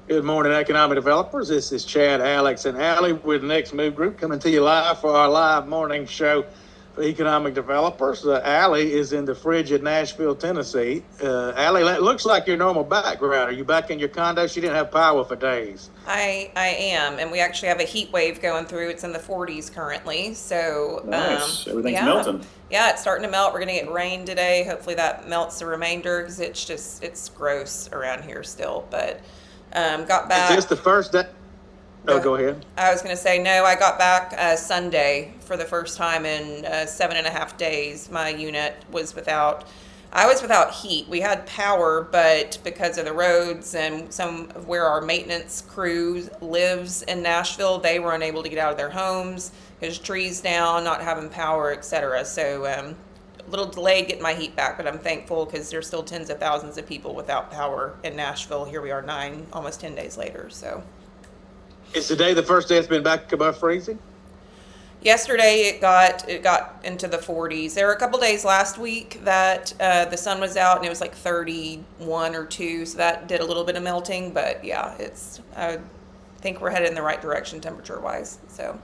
Good morning, economic developers. This is Chad, Alex, and Allie with Next Move Group coming to you live for our live morning show for economic developers. Allie is in the frigid Nashville, Tennessee. Allie, that looks like your normal background. Are you back in your condo? She didn't have power for days. I am, and we actually have a heat wave going through. It's in the 40s currently, so Nice. Everything's yeah, melting. yeah, it's starting to melt. We're gonna get rain today. Hopefully that melts the remainder because it's gross around here still. But got Is back. this the first day? Oh, go ahead. I was gonna say no. I got back Sunday for the first time in 7.5 days. My unit was without. I was without heat. We had power, but because of the roads and some of where our maintenance crew lives in Nashville, they were unable to get out of their homes because trees down, not having power, etc. So a little delayed getting my heat back, but I'm thankful because there's still tens of thousands of people without power in Nashville. Here we are almost 10 days later. So Is today the first day it's been back above freezing? yesterday it got into the 40s. There were a couple days last week that the sun was out and it was like 31 or 2, so that did a little bit of melting. But yeah, I think we're headed in the right direction temperature wise. So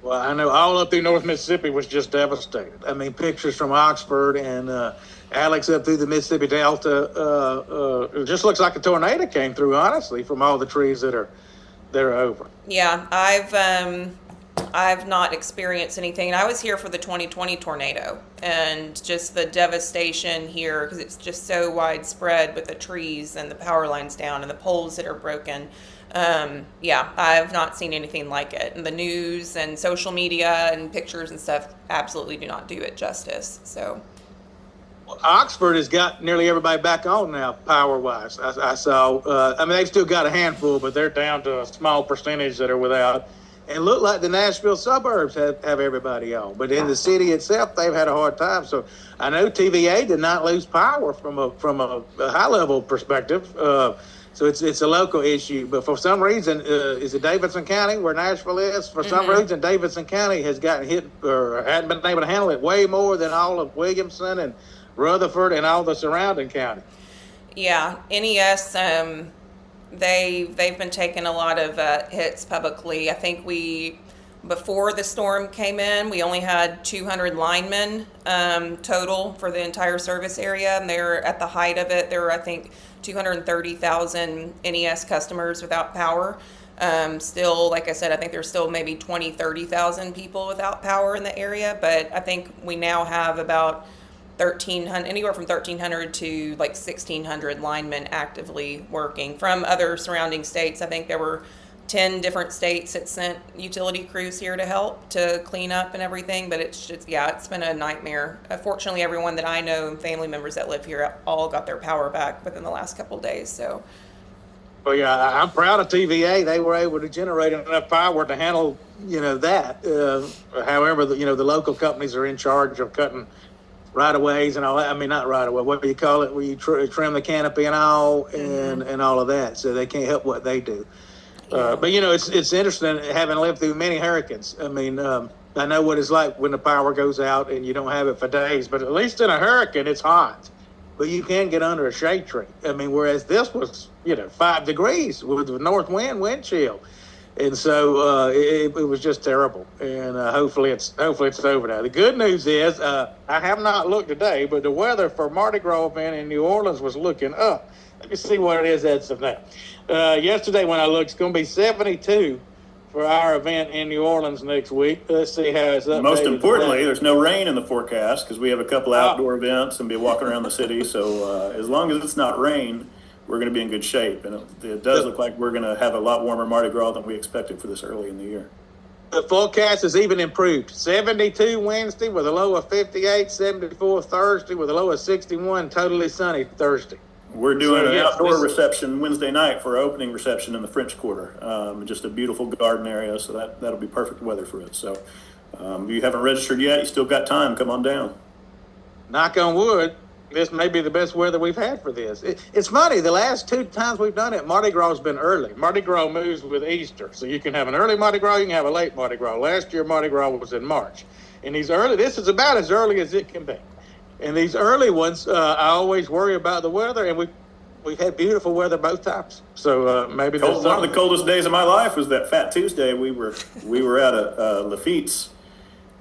Well, I know all up through North Mississippi was just devastated. I mean, pictures from Oxford and Alex up through the Mississippi Delta. It just looks like a tornado came through, honestly, from all the trees that are over. yeah, I've not experienced anything. And I was here for the 2020 tornado and just the devastation here because it's just so widespread with the trees and the power lines down and the poles that are broken. Yeah, I've not seen anything like it. And the news and social media and pictures and stuff absolutely do not do it justice. So, Oxford has got nearly everybody back on now, power-wise. I saw. I mean, they've still got a handful, but they're down to a small percentage that are without. And look like the Nashville suburbs have everybody on, but in the city itself, they've had a hard time. So I know TVA did not lose power from a high-level perspective. So it's a local issue, but for some reason, is it Davidson County where Nashville is? For some reason, Davidson County has gotten hit or hadn't been able to handle it way more than all of Williamson and Rutherford and all the surrounding county. yeah, NES, they've been taking a lot of hits publicly. I think before the storm came in, we only had 200 linemen total for the entire service area, and they're at the height of it. There were, I think, 230,000 NES customers without power. Still, like I said, I think there's still maybe 30,000 people without power in the area, but I think we now have about 1,300, anywhere from 1,300 to like 1,600 linemen actively working from other surrounding states. I think there were 10 different states that sent utility crews here to help to clean up and everything, but it's just, yeah, it's been a nightmare. Fortunately, everyone that I know and family members that live here all got their power back within the last couple of days. So, Well, yeah, I'm proud of TVA. They were able to generate enough power to handle, that. However, the local companies are in charge of cutting right-of-ways and all that. I mean, not right-of-way. What do you call it? Where you trim the canopy and all, and all of that. So they can't help what they do. But it's interesting having lived through many hurricanes. I mean, I know what it's like when the power goes out and you don't have it for days. But at least in a hurricane, it's hot, but you can get under a shade tree. I mean, whereas this was 5 degrees with the north wind chill, and so it was just terrible. And hopefully it's over now. The good news is I have not looked today, but the weather for Mardi Gras event in New Orleans was looking up. Let me see what it is as of now. Yesterday when I looked, it's going to be 72 for our event in New Orleans next week. Let's see how it's updated. Most importantly, there's no rain in the forecast because we have a couple outdoor events and be walking around the city. So as long as it's not rain, we're going to be in good shape. And it does look like we're going to have a lot warmer Mardi Gras than we expected for this early in the year. The forecast has even improved. 72 Wednesday with a low of 58, 74 Thursday with a low of 61, totally sunny Thursday. We're doing an outdoor reception Wednesday night for our opening reception in the French Quarter. Just a beautiful garden area, so that'll be perfect weather for it. So if you haven't registered yet, you still got time. Come on down. Knock on wood, this may be the best weather we've had for this. It's funny, the last 2 times we've done it, Mardi Gras has been early. Mardi Gras moves with Easter, so you can have an early Mardi Gras, you can have a late Mardi Gras. Last year, Mardi Gras was in March. And this is about as early as it can be. And these early ones, I always worry about the weather, and we've had beautiful weather both times. So maybe there's One of the something. coldest days of my life was that Fat Tuesday. We were at a Lafitte's,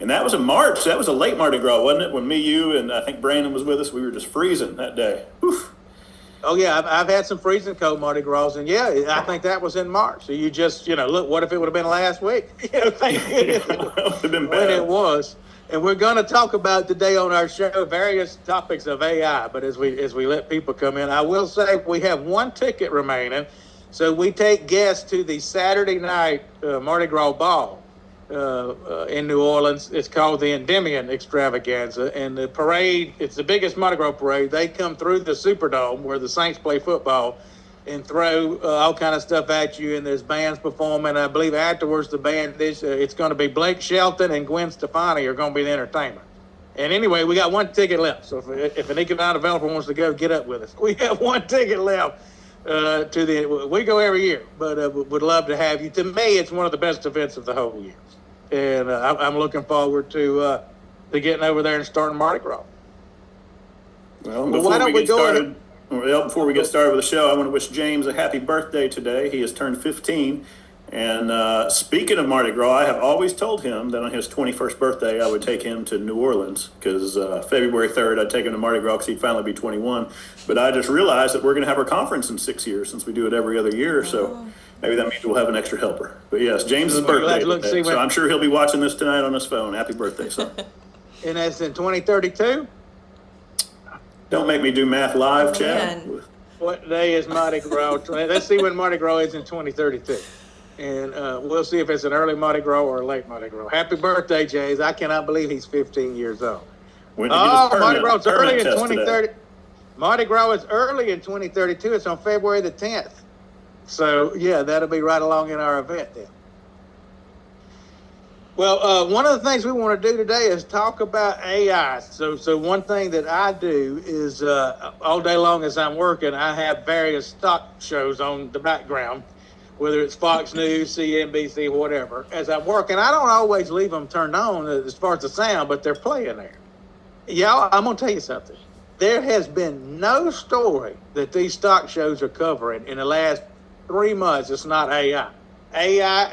and that was in March. That was a late Mardi Gras, wasn't it? When me, you, and I think Brandon was with us, we were just freezing that day. Whew. Oh yeah, I've had some freezing cold Mardi Gras, and yeah, I think that was in March. So you just, look, what if it would have been last week? Thank goodness It would have been when it bad. was. And we're going to talk about today on our show various topics of AI. But as we let people come in, I will say we have one ticket remaining, so we take guests to the Saturday night Mardi Gras ball in New Orleans. It's called the Endymion Extravaganza, and the parade. It's the biggest Mardi Gras parade. They come through the Superdome where the Saints play football and throw all kind of stuff at you, and there's bands performing. I believe afterwards the band is it's going to be Blake Shelton and Gwen Stefani are going to be the entertainment. And anyway, we got one ticket left. So if an economic developer wants to go, get up with us. We have one ticket left we go every year, but would love to have you. To me, it's one of the best events of the whole year, and I'm looking forward to getting over there and starting Mardi Gras. Well, why don't we go ahead? Before we get started with the show, I want to wish James a happy birthday today. He has turned 15. And speaking of Mardi Gras, I have always told him that on his 21st birthday, I would take him to New Orleans because February 3rd, I'd take him to Mardi Gras because he'd finally be 21. But I just realized that we're going to have our conference in 6 years since we do it every other year. So maybe that means we'll have an extra helper. But yes, James's birthday today, so I'm sure he'll be watching this tonight on his phone. Happy birthday, son. And that's in 2032? Don't make me do math live, Chad. What day is Mardi Gras? Let's see when Mardi Gras is in 2032. And we'll see if it's an early Mardi Gras or a late Mardi Gras. Happy birthday, Jays. I cannot believe he's 15 years old. Mardi Gras is early in 2030. Mardi Gras is early in 2032. It's on February the 10th. So, yeah, that'll be right along in our event then. Well, one of the things we want to do today is talk about AI. So one thing that I do is all day long as I'm working, I have various stock shows on the background, whether it's Fox News, CNBC, whatever. As I'm working, I don't always leave them turned on as far as the sound, but they're playing there. Y'all, I'm going to tell you something. There has been no story that these stock shows are covering in the last 3 months. It's not AI. AI.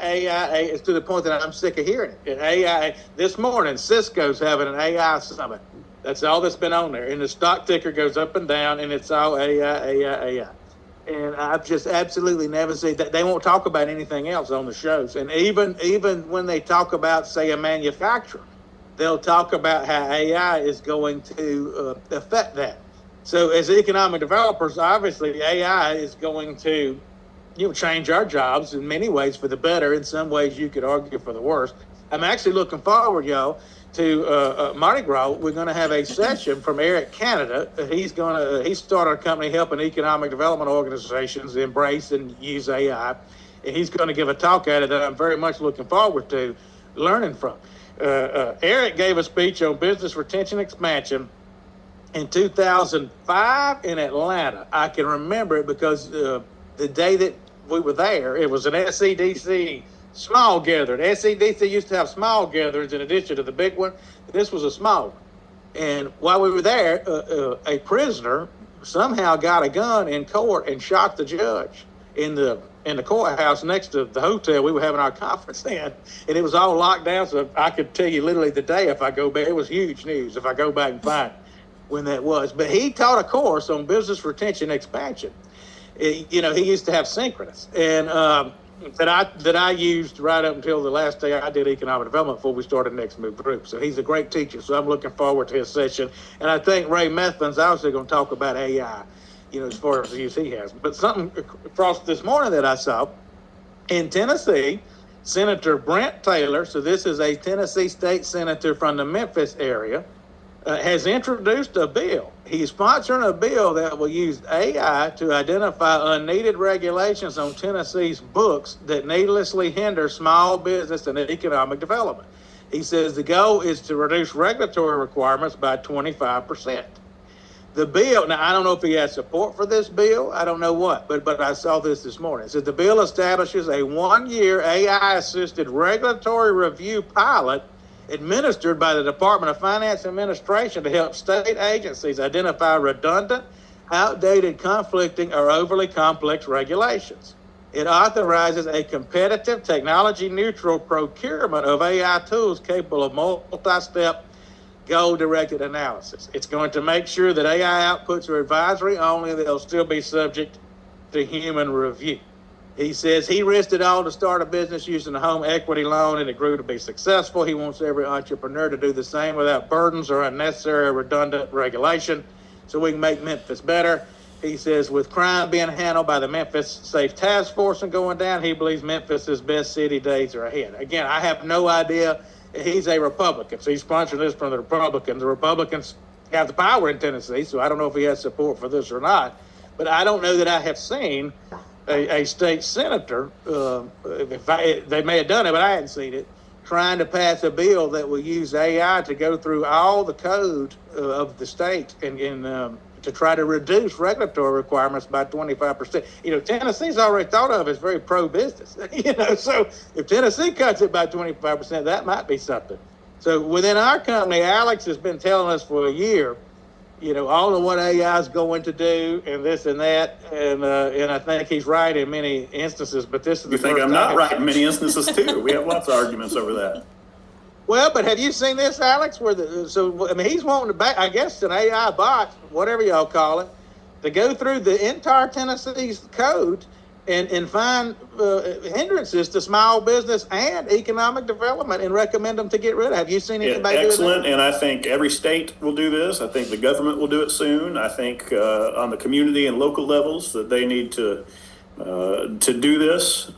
It's to the point that I'm sick of hearing it. AI. This morning, Cisco's having an AI summit. That's all that's been on there. And the stock ticker goes up and down, and it's all AI. And I've just absolutely never seen that. They won't talk about anything else on the shows. And even when they talk about, say, a manufacturer, they'll talk about how AI is going to affect that. So as economic developers, obviously AI is going to change our jobs in many ways for the better. In some ways, you could argue for the worse. I'm actually looking forward, y'all, to Mardi Gras. We're going to have a session from Eric Canada. He started a company helping economic development organizations embrace and use AI, and he's going to give a talk at it that I'm very much looking forward to learning from. Eric gave a speech on business retention expansion in 2005 in Atlanta. I can remember it because the day that we were there, it was an SCDC small gathering. SCDC used to have small gatherings in addition to the big one. This was a small one. And while we were there, a prisoner somehow got a gun in court and shot the judge in the courthouse next to the hotel we were having our conference in. And it was all locked down, so I could tell you literally the day if I go back. It was huge news if I go back and find when that was. But he taught a course on business retention expansion. He used to have Synchronous, and that I used right up until the last day I did economic development before we started Next Move Group. So he's a great teacher. So I'm looking forward to his session. And I think Ray Methin's also going to talk about AI, as far as the use he has. But something across this morning that I saw in Tennessee, Senator Brent Taylor, so this is a Tennessee state senator from the Memphis area, has introduced a bill. He's sponsoring a bill that will use AI to identify unneeded regulations on Tennessee's books that needlessly hinder small business and economic development. He says the goal is to reduce regulatory requirements by 25%. The bill, now I don't know if he has support for this bill, I don't know what, but I saw this morning. It says the bill establishes a 1-year AI-assisted regulatory review pilot administered by the Department of Finance Administration to help state agencies identify redundant, outdated, conflicting, or overly complex regulations. It authorizes a competitive, technology-neutral procurement of AI tools capable of multi-step, goal-directed analysis. It's going to make sure that AI outputs are advisory only. They'll still be subject to human review. He says he risked it all to start a business using a home equity loan, and it grew to be successful. He wants every entrepreneur to do the same without burdens or unnecessary or redundant regulation, so we can make Memphis better. He says with crime being handled by the Memphis Safe Task Force and going down, he believes Memphis's best city days are ahead. Again, I have no idea. He's a Republican, so he's sponsoring this from the Republicans. The Republicans have the power in Tennessee, so I don't know if he has support for this or not. But I don't know that I have seen a state senator, they may have done it, but I hadn't seen it, trying to pass a bill that will use AI to go through all the code of the state and to try to reduce regulatory requirements by 25%. Tennessee's already thought of as very pro-business, so if Tennessee cuts it by 25%, that might be something. So within our company, Alex has been telling us for a year, all of what AI is going to do and this and that, and I think he's right in many instances, but this is the You think first I'm not time. right in many instances too? We have lots of arguments over that. Well, but have you seen this, Alex? He's wanting to back, I guess, an AI bot, whatever y'all call it, to go through the entire Tennessee's code and find hindrances to small business and economic development and recommend them to get rid of. Have you seen anybody do that? Excellent, and I think every state will do this. I think the government will do it soon. I think on the community and local levels that they need to do this.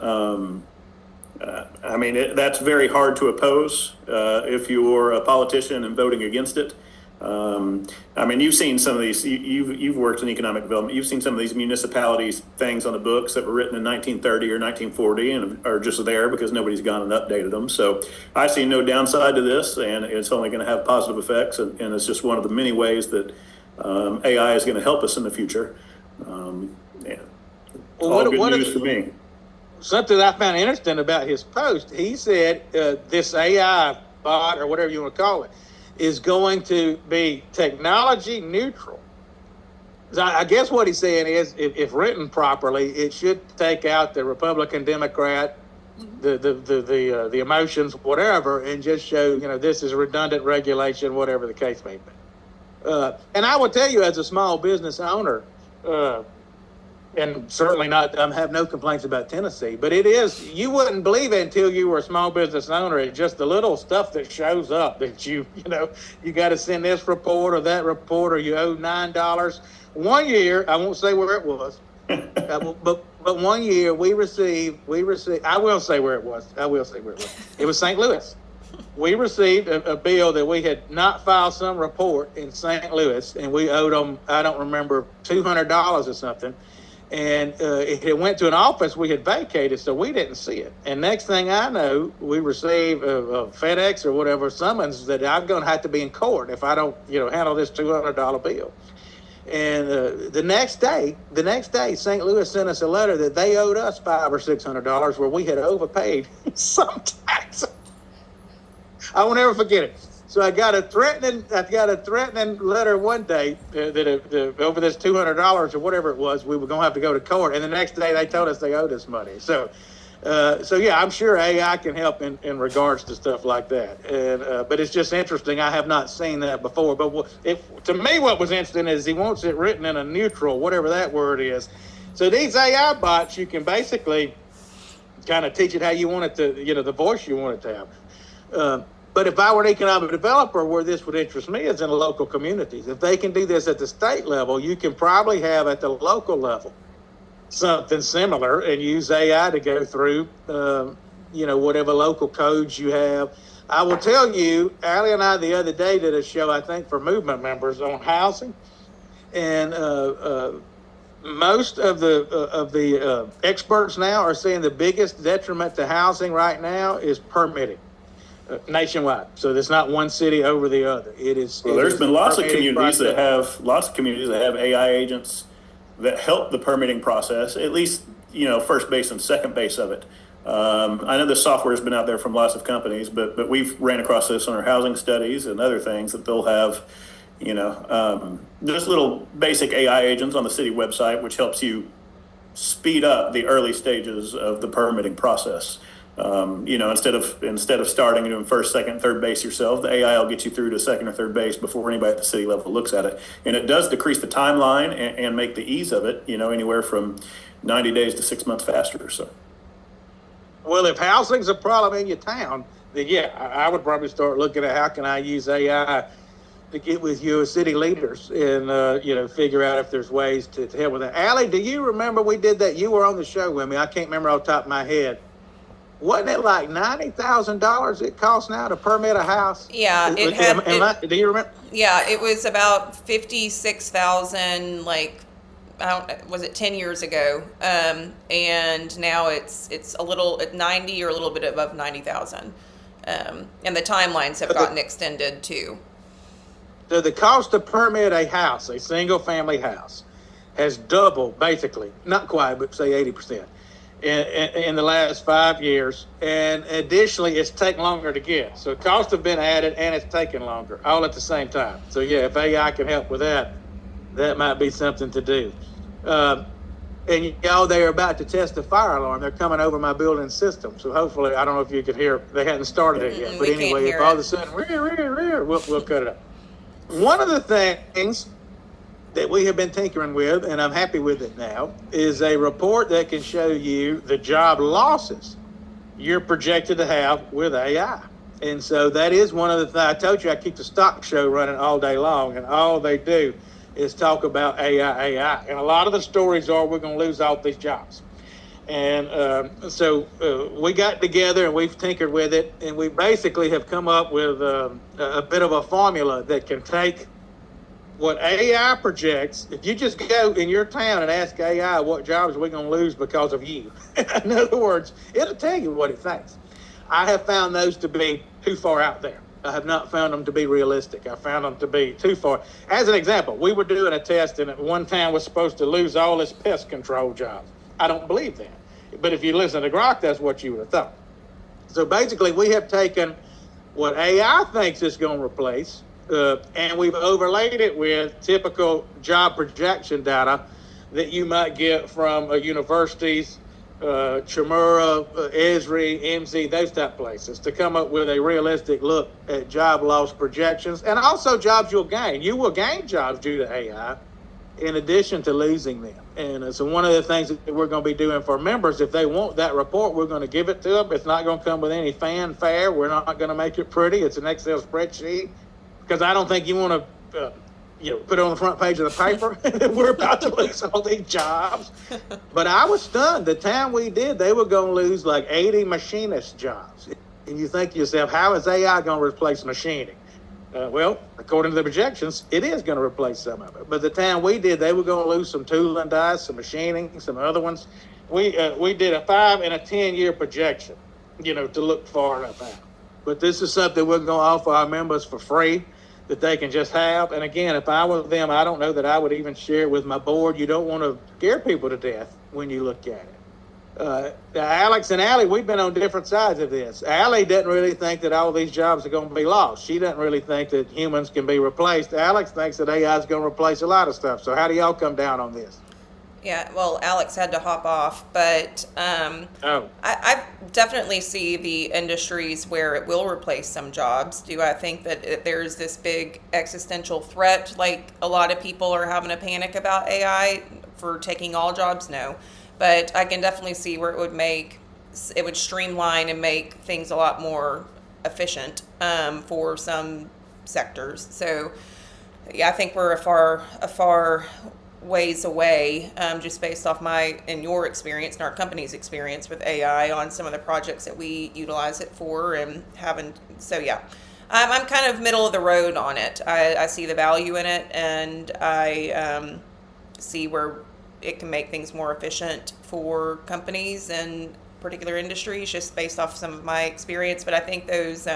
That's very hard to oppose if you're a politician and voting against it. You've seen some of these, you've worked in economic development, you've seen some of these municipalities, things on the books that were written in 1930 or 1940 and are just there because nobody's gone and updated them. So I see no downside to this, and it's only going to have positive effects, and it's just one of the many ways that AI is going to help us in the future. All good news for me. Something I found interesting about his post, he said this AI bot, or whatever you want to call it, is going to be technology neutral. So I guess what he's saying is, if written properly, it should take out the Republican, Democrat, the emotions, whatever, and just show, this is redundant regulation, whatever the case may be. And I will tell you, as a small business owner, and certainly not, I have no complaints about Tennessee, but it is, you wouldn't believe it until you were a small business owner. It's just the little stuff that shows up that you got to send this report or that report, or you owe $9. 1 year, I won't say where it was, but 1 year we received, I will say where it was. It was St. Louis. We received a bill that we had not filed some report in St. Louis, and we owed them, I don't remember, $200 or something. And it went to an office we had vacated, so we didn't see it. And next thing I know, we receive a FedEx or whatever summons that I'm going to have to be in court if I don't, handle this $200 bill. And the next day, St. Louis sent us a letter that they owed us $500 or $600 where we had overpaid some tax. I will never forget it. So I got a threatening letter one day that over this $200 or whatever it was, we were going to have to go to court. And the next day they told us they owed us money. So yeah, I'm sure AI can help in regards to stuff like that. And but it's just interesting. I have not seen that before. But to me, what was interesting is he wants it written in a neutral, whatever that word is. So these AI bots, you can basically kind of teach it how you want it to, the voice you want it to have. But if I were an economic developer, where this would interest me is in local communities. If they can do this at the state level, you can probably have at the local level something similar and use AI to go through, whatever local codes you have. I will tell you, Allie and I the other day did a show, I think, for movement members on housing. And most of the experts now are saying the biggest detriment to housing right now is permitting. Nationwide, so there's not one city over the other. It is. Well, there's been lots of communities that have AI agents that help the permitting process. At least first base and second base of it. I know the software has been out there from lots of companies, but we've ran across this on our housing studies and other things that they'll have There's little basic AI agents on the city website, which helps you speed up the early stages of the permitting process. Instead of starting doing first, second, third base yourself, the AI will get you through to second or third base before anybody at the city level looks at it. And it does decrease the timeline and make the ease of it, anywhere from 90 days to 6 months faster. So, Well, if housing's a problem in your town, then yeah, I would probably start looking at how can I use AI to get with your city leaders and figure out if there's ways to help with that. Allie, do you remember we did that? You were on the show with me. I can't remember off the top of my head. Wasn't it like $90,000 it costs now to permit a house? Yeah, it had. Do you remember? Yeah, it was about 56,000. Was it 10 years ago? And now it's a little at 90 or a little bit above 90,000. And the timelines have gotten extended too. So the cost to permit a house, a single family house, has doubled basically, not quite, but say 80%. In the last 5 years, and additionally, it's taken longer to get. So costs have been added, and it's taken longer, all at the same time. So yeah, if AI can help with that, that might be something to do. And they're about to test the fire alarm. They're coming over my building system. So hopefully, I don't know if you could hear. They hadn't started it yet, but anyway, if all of a sudden, we'll cut it up. One of the things that we have been tinkering with, and I'm happy with it now, is a report that can show you the job losses you're projected to have with AI. And so that is one of the things. I told you I keep the stock show running all day long, and all they do is talk about AI. And a lot of the stories are we're going to lose all these jobs. And so we got together and we've tinkered with it, and we basically have come up with a bit of a formula that can take what AI projects. If you just go in your town and ask AI what jobs are we going to lose because of you, in other words, it'll tell you what it thinks. I have found those to be too far out there. I have not found them to be realistic. I found them to be too far. As an example, we were doing a test, and one town was supposed to lose all its pest control jobs. I don't believe that. But if you listen to Grok, that's what you would have thought. So basically, we have taken what AI thinks it's going to replace, and we've overlaid it with typical job projection data that you might get from universities, Chmura, Esri, MZ, those type places, to come up with a realistic look at job loss projections and also jobs you'll gain. You will gain jobs due to AI in addition to losing them. And so one of the things that we're going to be doing for members, if they want that report, we're going to give it to them. It's not going to come with any fanfare. We're not going to make it pretty. It's an Excel spreadsheet, because I don't think you want to put it on the front page of the paper. We're about to lose all these jobs. But I was stunned. The time we did, they were going to lose like 80 machinist jobs. And you think to yourself, how is AI going to replace machining? Well, according to the projections, it is going to replace some of it. But the time we did, they were going to lose some tool and die, some machining, some other ones. We did a 5 and a 10 year projection, to look far enough out. But this is something we're going to offer our members for free that they can just have. And again, if I were them, I don't know that I would even share it with my board. You don't want to scare people to death when you look at it. Alex and Allie, we've been on different sides of this. Allie doesn't really think that all these jobs are going to be lost. She doesn't really think that humans can be replaced. Alex thinks that AI is going to replace a lot of stuff. So how do y'all come down on this? Yeah, well, Alex had to hop off, but I definitely see the industries where it will replace some jobs. Do I think that there's this big existential threat, like a lot of people are having a panic about AI for taking all jobs? No. But I can definitely see where it would streamline and make things a lot more efficient for some sectors. So, yeah, I think we're a far ways away, just based off my and your experience and our company's experience with AI on some of the projects that we utilize it for and haven't. So, yeah, I'm kind of middle of the road on it. I see the value in it, and I see where it can make things more efficient for companies and particular industries, just based off some of my experience. But I think those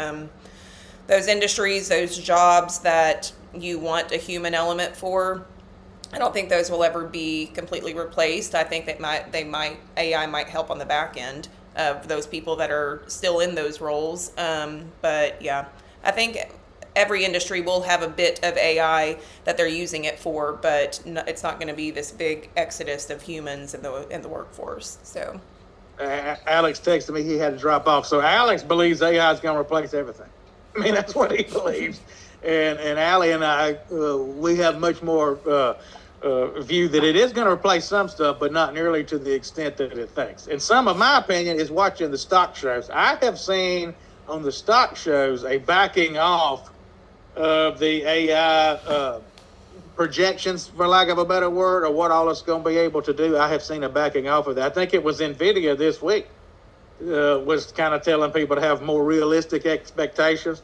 industries, those jobs that you want a human element for, I don't think those will ever be completely replaced. I think AI might help on the back end of those people that are still in those roles. But yeah, I think every industry will have a bit of AI that they're using it for, but it's not going to be this big exodus of humans in the workforce. So Alex texted me he had to drop off. So Alex believes AI is going to replace everything. I mean, that's what he believes. And Allie and I, we have much more view that it is going to replace some stuff, but not nearly to the extent that it thinks. And some of my opinion is watching the stock shows. I have seen on the stock shows a backing off of the AI projections, for lack of a better word, or what all it's going to be able to do. I have seen a backing off of that. I think it was NVIDIA this week was kind of telling people to have more realistic expectations.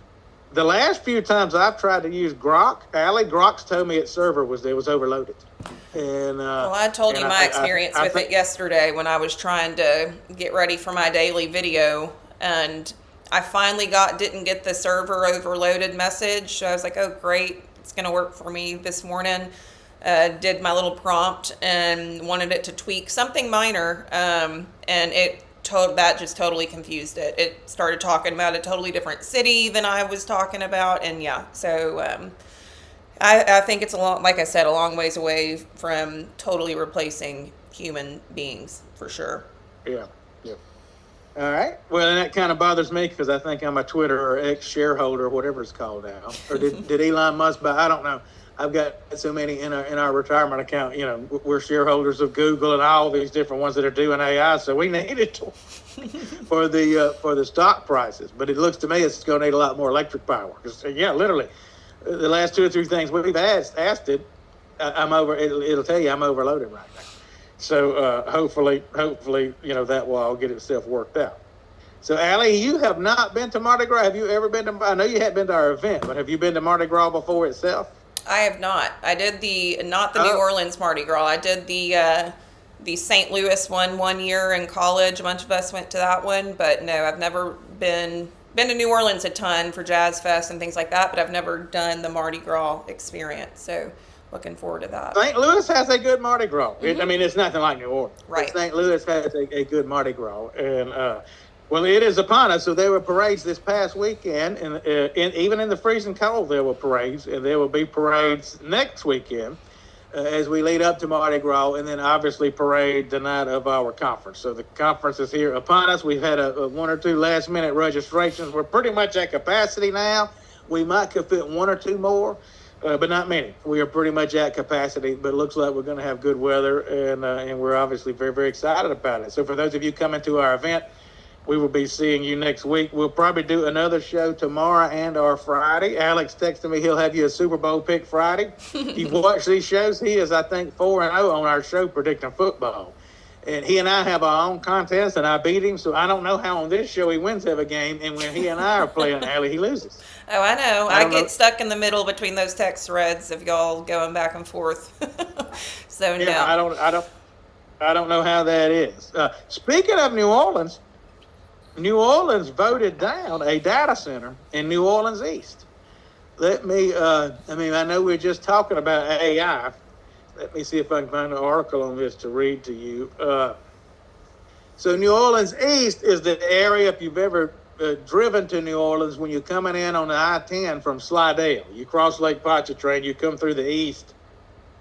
The last few times I've tried to use Grok, Grok's told me its server was overloaded. And well, I told you my experience with it yesterday when I was trying to get ready for my daily video, and I finally didn't get the server overloaded message. So I was like, oh great, it's going to work for me this morning. Did my little prompt and wanted it to tweak something minor, and that just totally confused it. It started talking about a totally different city than I was talking about, and yeah, so I think it's like I said, a long ways away from totally replacing human beings for sure. Yeah. All right. Well, and that kind of bothers me because I think I'm a Twitter or ex-shareholder, whatever it's called now. Or did Elon Musk buy? I don't know. I've got so many in our retirement account. You know, we're shareholders of Google and all these different ones that are doing AI. So we need it for the stock prices. But it looks to me it's going to need a lot more electric power. Yeah, literally, the last 2 or 3 things we've asked it, I'm over. It'll tell you I'm overloaded right now. So hopefully, that will all get itself worked out. So, Allie, you have not been to Mardi Gras. Have you ever been to? I know you hadn't been to our event, but have you been to Mardi Gras before itself? I have not. I did not the New Orleans Mardi Gras. I did the St. Louis one year in college. A bunch of us went to that one, but no, I've never been to New Orleans a ton for Jazz Fest and things like that, but I've never done the Mardi Gras experience. So looking forward to that. St. Louis has a good Mardi Gras. Mm-hmm. It's nothing like New Orleans. Right. St. Louis has a good Mardi Gras. And, well, it is upon us. So there were parades this past weekend. And even in the freezing cold, there were parades. And there will be parades next weekend as we lead up to Mardi Gras. And then, obviously, parade the night of our conference. So the conference is here upon us. We've had a 1 or 2 last-minute registrations. We're pretty much at capacity now. We might could fit 1 or 2 more. But not many. We are pretty much at capacity, but it looks like we're going to have good weather, and we're obviously very, very excited about it. So for those of you coming to our event, we will be seeing you next week. We'll probably do another show tomorrow and or Friday. Alex texted me he'll have you a Super Bowl pick Friday. If you've watched these shows, he is, I think, 4-0 on our show predicting football. And he and I have our own contest, and I beat him, so I don't know how on this show he wins every game, and when he and I are playing, Allie, he loses. Oh, I know. I get stuck in the middle between those text threads of y'all going back and forth. So yeah, no. I don't know how that is. Speaking of New Orleans voted down a data center in New Orleans East. I know we're just talking about AI. Let me see if I can find an article on this to read to you. So New Orleans East is the area, if you've ever driven to New Orleans, when you're coming in on the I-10 from Slidell. You cross Lake Pontchartrain, you come through the east,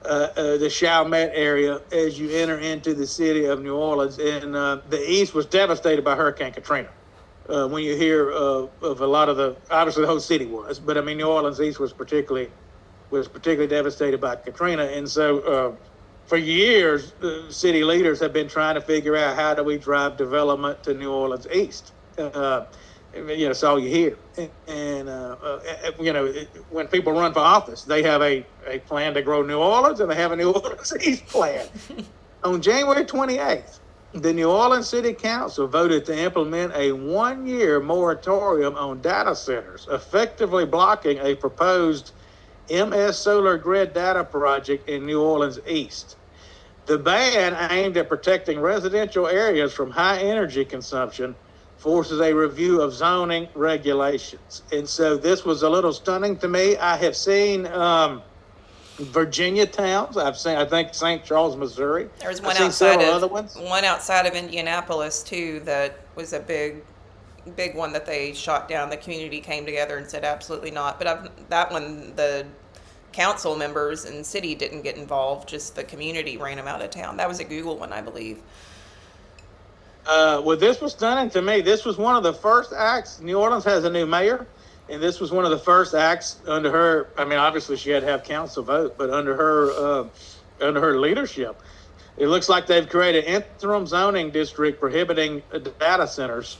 the Chalmette area as you enter into the city of New Orleans. And the east was devastated by Hurricane Katrina. When you hear of a lot of obviously the whole city was, but I mean, New Orleans East was particularly devastated by Katrina. And so for years, city leaders have been trying to figure out how do we drive development to New Orleans East. It's all you hear. And when people run for office, they have a plan to grow New Orleans, and they have a New Orleans East plan. On January 28th, the New Orleans City Council voted to implement a 1-year moratorium on data centers, effectively blocking a proposed MS Solar Grid data project in New Orleans East. The ban, aimed at protecting residential areas from high energy consumption, forces a review of zoning regulations. And so this was a little stunning to me. I have seen Virginia towns. I think St. Charles, Missouri. There was one outside of Indianapolis too that was a big big one that they shot down. The community came together and said absolutely not. But that one, the council members and city didn't get involved. Just the community ran them out of town. That was a Google one, I believe. Well, this was stunning to me. This was one of the first acts. New Orleans has a new mayor, and this was one of the first acts under her. I mean, obviously she had to have council vote, but under her leadership, it looks like they've created an interim zoning district prohibiting data centers,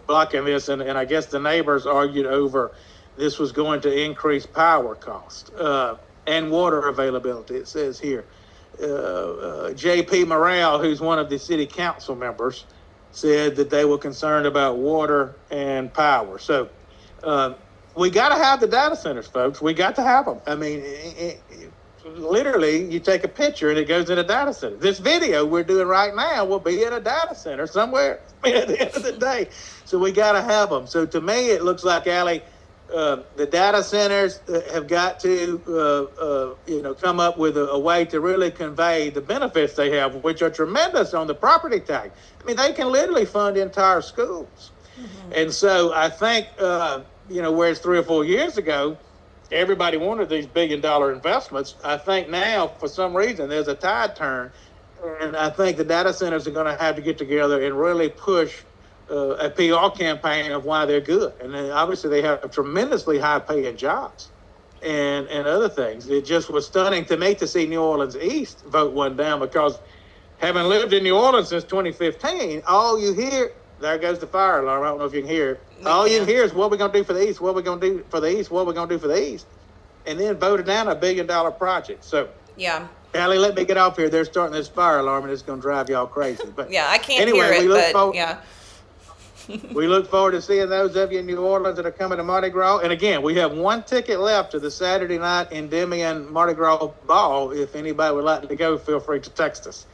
blocking this, and I guess the neighbors argued over this was going to increase power cost and water availability. It says here. J.P. Morale, who's one of the city council members, said that they were concerned about water and power. So we got to have the data centers, folks. We got to have them. I mean, literally, you take a picture and it goes in a data center. This video we're doing right now will be in a data center somewhere at the end of the day. So we got to have them. So to me, it looks like, Allie, the data centers have got to, come up with a way to really convey the benefits they have, which are tremendous on the property tax. I mean, they can literally fund entire schools. Mm-hmm. And so I think, whereas 3 or 4 years ago, everybody wanted these $1 billion investments. I think now, for some reason, there's a tide turn. And I think the data centers are going to have to get together and really push a PR campaign of why they're good. And then obviously they have tremendously high paying jobs and other things. It just was stunning to me to see New Orleans East vote one down, because having lived in New Orleans since 2015, all you hear, there goes the fire alarm. I don't know if you can hear it. All you hear is, what we're going to do for the East, what we're going to do for the East, what we're going to do for the East. And then voted down a $1 billion project. So, yeah. Allie, let me get off here. They're starting this fire alarm and it's going to drive y'all crazy. But yeah, I can't anyway, hear it, but yeah. We look forward to seeing those of you in New Orleans that are coming to Mardi Gras. And again, we have one ticket left to the Saturday night Endymion Mardi Gras Ball. If anybody would like to go, feel free to text us.